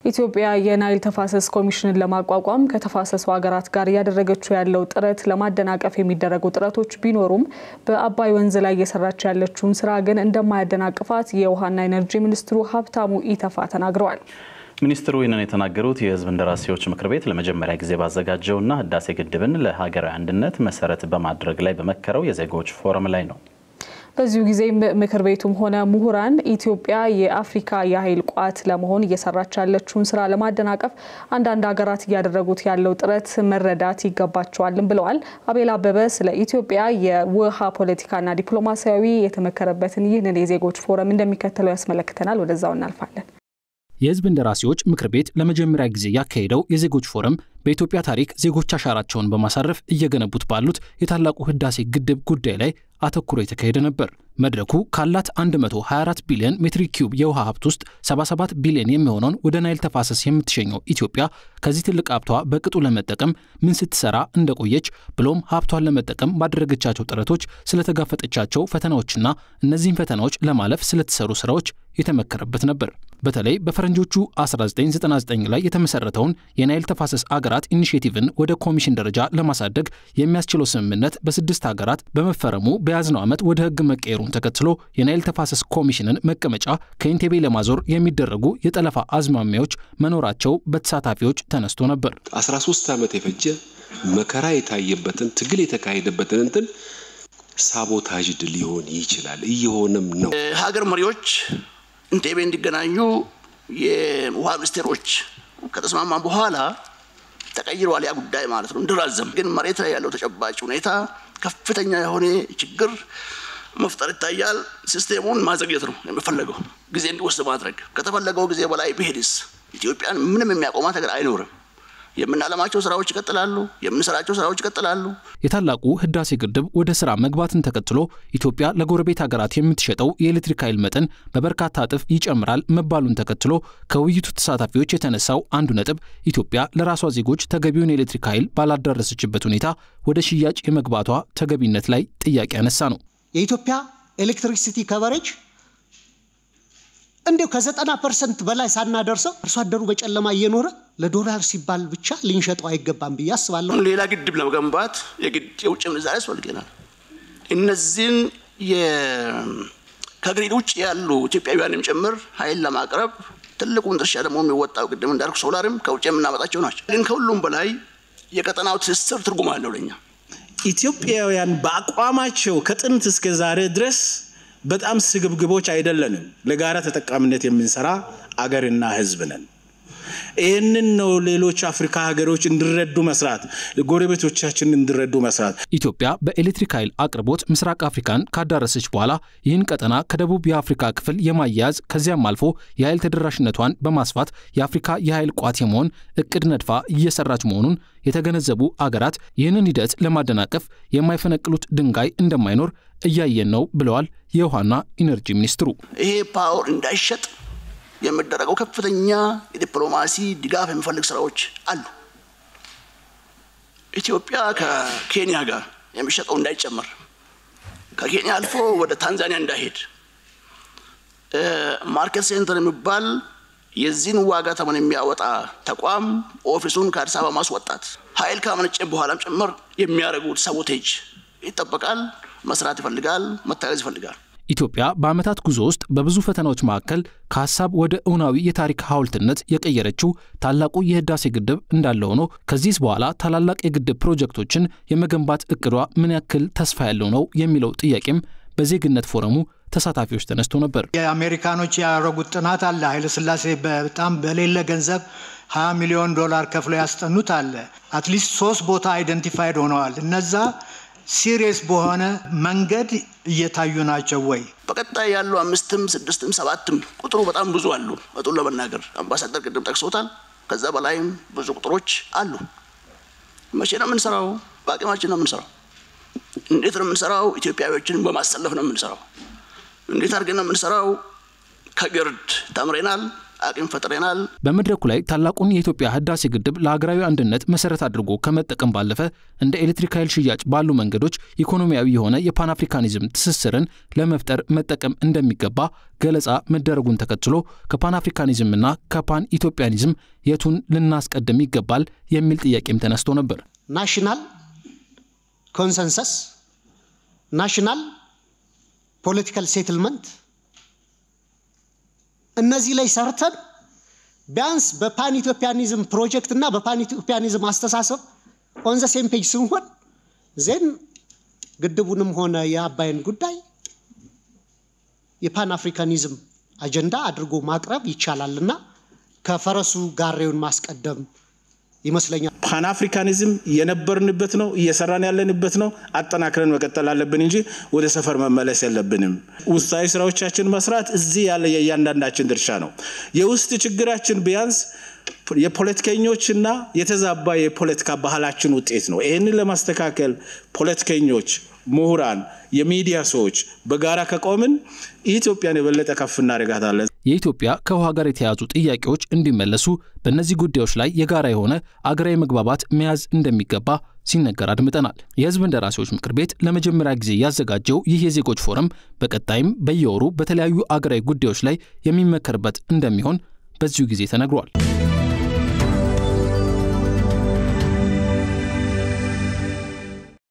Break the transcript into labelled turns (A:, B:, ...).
A: ኢትዮጵያ የናይል ተፋሰስ ኮሚሽንን ለማቋቋም ከተፋሰሱ ሀገራት ጋር ያደረገችው ያለው ጥረት ለማደናቀፍ የሚደረጉ ጥረቶች ቢኖሩም በአባይ ወንዝ ላይ እየሰራች ያለችውን ስራ ግን እንደማያደናቅፋት የውሃና ኢነርጂ ሚኒስትሩ ሀብታሙ ኢተፋ ተናግረዋል።
B: ሚኒስትሩ ይህንን የተናገሩት የህዝብ እንደራሴዎች ምክር ቤት ለመጀመሪያ ጊዜ ባዘጋጀውና ህዳሴ ግድብን ለሀገራዊ አንድነት መሰረት በማድረግ ላይ በመከረው የዜጎች ፎረም ላይ ነው።
A: በዚሁ ጊዜ ምክር ቤቱም ሆነ ምሁራን ኢትዮጵያ የአፍሪካ የኃይል ቋት ለመሆን እየሰራች ያለችውን ስራ ለማደናቀፍ አንዳንድ ሀገራት ያደረጉት ያለው ጥረት መረዳት ይገባቸዋል ብለዋል። አቤል አበበ ስለ ኢትዮጵያ የውሃ ፖለቲካና ዲፕሎማሲያዊ የተመከረበትን ይህንን የዜጎች ፎረም እንደሚከተለው ያስመለክተናል። ወደዛው እናልፋለን።
C: የህዝብ እንደራሴዎች ምክር ቤት ለመጀመሪያ ጊዜ ያካሄደው የዜጎች ፎረም በኢትዮጵያ ታሪክ ዜጎች አሻራቸውን በማሳረፍ እየገነቡት ባሉት የታላቁ ህዳሴ ግድብ ጉዳይ ላይ አተኩሮ የተካሄደ ነበር። መድረኩ ካላት 124 ቢሊዮን ሜትር ኪዩብ የውሃ ሀብት ውስጥ 77 ቢሊዮን የሚሆነውን ወደ ናይል ተፋሰስ የምትሸኘው ኢትዮጵያ ከዚህ ትልቅ ሀብቷ በቅጡ ለመጠቀም ምን ስትሰራ እንደቆየች ብሎም ሀብቷን ለመጠቀም ባደረገቻቸው ጥረቶች ስለተጋፈጠቻቸው ፈተናዎችና እነዚህን ፈተናዎች ለማለፍ ስለተሰሩ ስራዎች የተመከረበት ነበር። በተለይ በፈረንጆቹ 1999 ላይ የተመሰረተውን የናይል ተፋሰስ አገራት ኢኒሺዬቲቭን ወደ ኮሚሽን ደረጃ ለማሳደግ የሚያስችለው ስምምነት በ6 ሀገራት በመፈረሙ በያዝነው ዓመት ወደ ህግ መቀየሩን ተከትሎ የናይል ተፋሰስ ኮሚሽንን መቀመጫ ከኢንቴቤ ለማዞር የሚደረጉ የጠለፋ አዝማሚያዎች መኖራቸው በተሳታፊዎች ተነስቶ ነበር።
D: 13 ዓመት የፈጀ መከራ የታየበትን ትግል የተካሄደበትን እንትን ሳቦታጅ ሊሆን ይችላል እየሆነም ነው።
E: ሀገር መሪዎች ኢንቴቤ እንዲገናኙ የውሃ ሚኒስቴሮች ከተስማማ በኋላ ተቀይሯል ያ ጉዳይ ማለት ነው። እንደራዘም ግን መሬት ላይ ያለው ተጨባጭ ሁኔታ ከፍተኛ የሆነ ችግር መፍጠር ይታያል። ሲስተሙን ማዘግየት ነው የሚፈለገው፣ ጊዜ እንዲወስድ ማድረግ። ከተፈለገው ጊዜ በላይ ቢሄድስ ኢትዮጵያን ምንም የሚያቆማት ነገር አይኖርም። የምናለማቸው ስራዎች ይቀጥላሉ፣ የምንሰራቸው ስራዎች ይቀጥላሉ።
C: የታላቁ ህዳሴ ግድብ ወደ ስራ መግባትን ተከትሎ ኢትዮጵያ ለጎረቤት ሀገራት የምትሸጠው የኤሌክትሪክ ኃይል መጠን በበርካታ እጥፍ ይጨምራል መባሉን ተከትሎ ከውይይቱ ተሳታፊዎች የተነሳው አንዱ ነጥብ ኢትዮጵያ ለራሷ ዜጎች ተገቢውን የኤሌክትሪክ ኃይል ባላደረሰችበት ሁኔታ ወደ ሽያጭ የመግባቷ ተገቢነት ላይ ጥያቄ ያነሳ ነው።
F: የኢትዮጵያ ኤሌክትሪሲቲ ከቨሬጅ እንዴው ከ90% በላይ ሳናደርሰው አርሶ አደሩ በጨለማ እየኖረ ለዶላር ሲባል ብቻ ልንሸጠው አይገባም ብዬ አስባለሁ።
E: ሌላ ግድብ ለመገንባት የውጭ ምንዛሪ ያስፈልገናል። እነዚህን ከግሪድ ውጭ ያሉ ኢትዮጵያውያንም ጭምር ኃይል ለማቅረብ ትልቁን ድርሻ ደግሞ የሚወጣው ግድብ እንዳልኩ ሶላርም ከውጭ የምናመጣቸው ናቸው። ግን ከሁሉም በላይ የቀጠናው ትስስር ትርጉም አለው ለኛ።
G: ኢትዮጵያውያን በአቋማቸው ከጥንት እስከ ዛሬ ድረስ በጣም ስግብግቦች አይደለንም። ለጋራ ተጠቃሚነት የምንሰራ አገርና ህዝብ ነን። ይህንን ነው ሌሎች አፍሪካ ሀገሮች እንዲረዱ መስራት፣ ጎረቤቶቻችን እንዲረዱ መስራት።
C: ኢትዮጵያ በኤሌክትሪክ ኃይል አቅርቦት ምስራቅ አፍሪካን ካዳረሰች በኋላ ይህን ቀጠና ከደቡብ የአፍሪካ ክፍል የማያያዝ ከዚያም አልፎ የኃይል ተደራሽነቷን በማስፋት የአፍሪካ የኃይል ቋት የመሆን እቅድ ነድፋ እየሰራች መሆኑን የተገነዘቡ አገራት ይህንን ሂደት ለማደናቀፍ የማይፈነቅሉት ድንጋይ እንደማይኖር እያየን ነው ብለዋል የውሃና ኢነርጂ ሚኒስትሩ።
E: ይሄ ፓወር እንዳይሸጥ የሚደረገው ከፍተኛ የዲፕሎማሲ ድጋፍ የሚፈልግ ስራዎች አሉ። ኢትዮጵያ ከኬንያ ጋር የሚሸጠው እንዳይጨመር፣ ከኬንያ አልፎ ወደ ታንዛኒያ እንዳይሄድ ማርኬት ሴንተር የሚባል የዚህን ዋጋ ተመን የሚያወጣ ተቋም ኦፊሱን ከአዲስ አበባ ማስወጣት፣ ኃይል ካመነጨ በኋላም ጭምር የሚያደርጉት ሳቦቴጅ ይጠበቃል። መስራት ይፈልጋል፣ መታገዝ ይፈልጋል።
C: ኢትዮጵያ በአመታት ጉዞ ውስጥ በብዙ ፈተናዎች መካከል ከሐሳብ ወደ እውናዊ የታሪክ ሐውልትነት የቀየረችው ታላቁ የህዳሴ ግድብ እንዳለ ሆኖ ከዚህ በኋላ ታላላቅ የግድብ ፕሮጀክቶችን የመገንባት እቅዷ ምን ያክል ተስፋ ያለው ነው የሚለው ጥያቄም በዜግነት ፎረሙ ተሳታፊዎች ተነስቶ ነበር።
F: የአሜሪካኖች ያደረጉት ጥናት አለ። ኃይለ ሥላሴ በጣም በሌለ ገንዘብ $20 ሚሊዮን ከፍለው ያስጠኑት አለ። አትሊስት 3 ቦታ አይደንቲፋይድ ሆነዋል። እነዛ ሲሪየስ በሆነ መንገድ እየታዩ ናቸው ወይ?
E: በቀጣይ ያሉ 5ም 6ም 7ም ቁጥሩ በጣም ብዙ አሉ። በጥሉ ለመናገር አምባሳደር ቅድም ጠቅሶታል። ከዛ በላይም ብዙ ቁጥሮች አሉ። መቼ ነው የምንሰራው? በአቅማችን ነው የምንሰራው። እንዴት ነው የምንሰራው? ኢትዮጵያውያንን በማሰለፍ ነው የምንሰራው። እንዴት አድርገን ነው የምንሰራው? ከግርድ ተምረናል። አቅም ፈጥረናል።
C: በመድረኩ ላይ ታላቁን የኢትዮጵያ ህዳሴ ግድብ ለሀገራዊ አንድነት መሰረት አድርጎ ከመጠቀም ባለፈ እንደ ኤሌክትሪክ ኃይል ሽያጭ ባሉ መንገዶች ኢኮኖሚያዊ የሆነ የፓን አፍሪካኒዝም ትስስርን ለመፍጠር መጠቀም እንደሚገባ ገለጻ መደረጉን ተከትሎ ከፓን አፍሪካኒዝምና ከፓን ኢትዮጵያኒዝም የቱን ልናስቀድም ይገባል የሚል ጥያቄም ተነስቶ ነበር።
H: ናሽናል ኮንሰንሰስ፣ ናሽናል ፖለቲካል ሴትልመንት እነዚህ ላይ ሰርተን ቢያንስ በፓን ኢትዮጵያኒዝም ፕሮጀክት እና በፓን ኢትዮጵያኒዝም አስተሳሰብ ኦን ዘ ሴም ፔጅ ስንሆን ዜን ግድቡንም ሆነ የአባይን ጉዳይ የፓን አፍሪካኒዝም አጀንዳ አድርጎ ማቅረብ ይቻላልና ከፈረሱ ጋሬውን ማስቀደም ይመስለኛል።
G: ፓን አፍሪካኒዝም የነበርንበት ነው፣ እየሰራን ያለንበት ነው። አጠናክረን መቀጠል አለብን እንጂ ወደ ሰፈር መመለስ የለብንም። ውስጣዊ ስራዎቻችን መስራት እዚህ ያለ የእያንዳንዳችን ድርሻ ነው። የውስጥ ችግራችን ቢያንስ የፖለቲከኞችና የተዛባ የፖለቲካ ባህላችን ውጤት ነው። ይሄንን ለማስተካከል ፖለቲከኞች፣ ምሁራን፣ የሚዲያ ሰዎች በጋራ ከቆምን ኢትዮጵያን የበለጠ ከፍ እናደርጋታለን።
C: የኢትዮጵያ ከውሃ ጋር የተያዙ ጥያቄዎች እንዲመለሱ በእነዚህ ጉዳዮች ላይ የጋራ የሆነ አገራዊ መግባባት መያዝ እንደሚገባ ሲነገር አድምጠናል። የህዝብ እንደራሴዎች ምክር ቤት ለመጀመሪያ ጊዜ ያዘጋጀው ይህ የዜጎች ፎረም በቀጣይም በየወሩ በተለያዩ አገራዊ ጉዳዮች ላይ የሚመከርበት እንደሚሆን በዚሁ ጊዜ ተነግሯል።